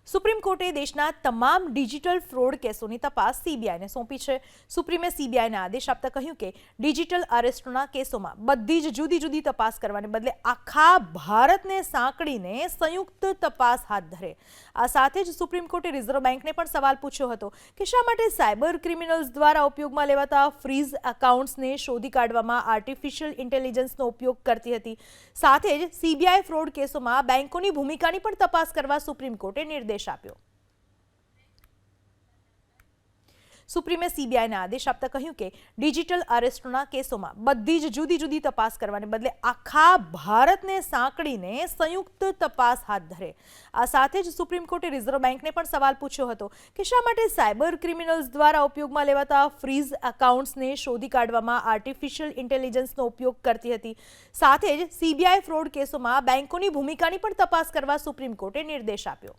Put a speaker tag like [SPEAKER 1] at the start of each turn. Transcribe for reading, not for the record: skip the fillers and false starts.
[SPEAKER 1] Supreme કોર્ટે દેશના તમામ ડિજિટલ ફ્રોડ કેસોની તપાસ સીબીઆઈને સોંપી છે। સુપ્રીમે સીબીઆઈને આદેશ આપતા કહ્યું કે ડિજિટલ અરેસ્ટના કેસોમાં બધી જ જુદી જુદી તપાસ કરવાને બદલે આખા ભારતને સાંકળીને સંયુક્ત તપાસ હાથ ધરે। આ સાથે જ સુપ્રીમ કોર્ટે રિઝર્વ બેંકને પણ સવાલ પૂછ્યો હતો કે શા માટે સાયબર ક્રિમિનલ્સ દ્વારા ઉપયોગમાં લેવાતા ફ્રીઝ એકાઉન્ટ્સને શોધી કાઢવામાં આર્ટિફિશિયલ ઇન્ટેલિજન્સનો ઉપયોગ કરતી હતી। સાથે જ સીબીઆઈ ફ્રોડ કેસોમાં બેંકોની ભૂમિકાની પણ તપાસ કરવા સુપ્રીમ કોર્ટે નિર્દેશ આપ્યો। સુપ્રીમે સીબીઆઈને આદેશ આપતા કહ્યું કે ડિજિટલ અરેસ્ટના કેસોમાં બધી જ જુદી જુદી તપાસ કરવાને બદલે આખા ભારતને સાંકળીને સંયુક્ત તપાસ હાથ ધરે। આ સાથે જ સુપ્રીમ કોર્ટે રિઝર્વ બેંકને પણ સવાલ પૂછ્યો હતો કે શા માટે સાયબર ક્રિમિનલ્સ દ્વારા ઉપયોગમાં લેવાતા ફ્રીઝ એકાઉન્ટ્સને શોધી કાઢવામાં આર્ટિફિશિયલ ઇન્ટેલિજન્સનો ઉપયોગ કરતી હતી। સાથે જ સીબીઆઈ ફ્રોડ કેસોમાં બેંકોની ભૂમિકાની પણ તપાસ કરવા સુપ્રીમ કોર્ટે નિર્દેશ આપ્યો।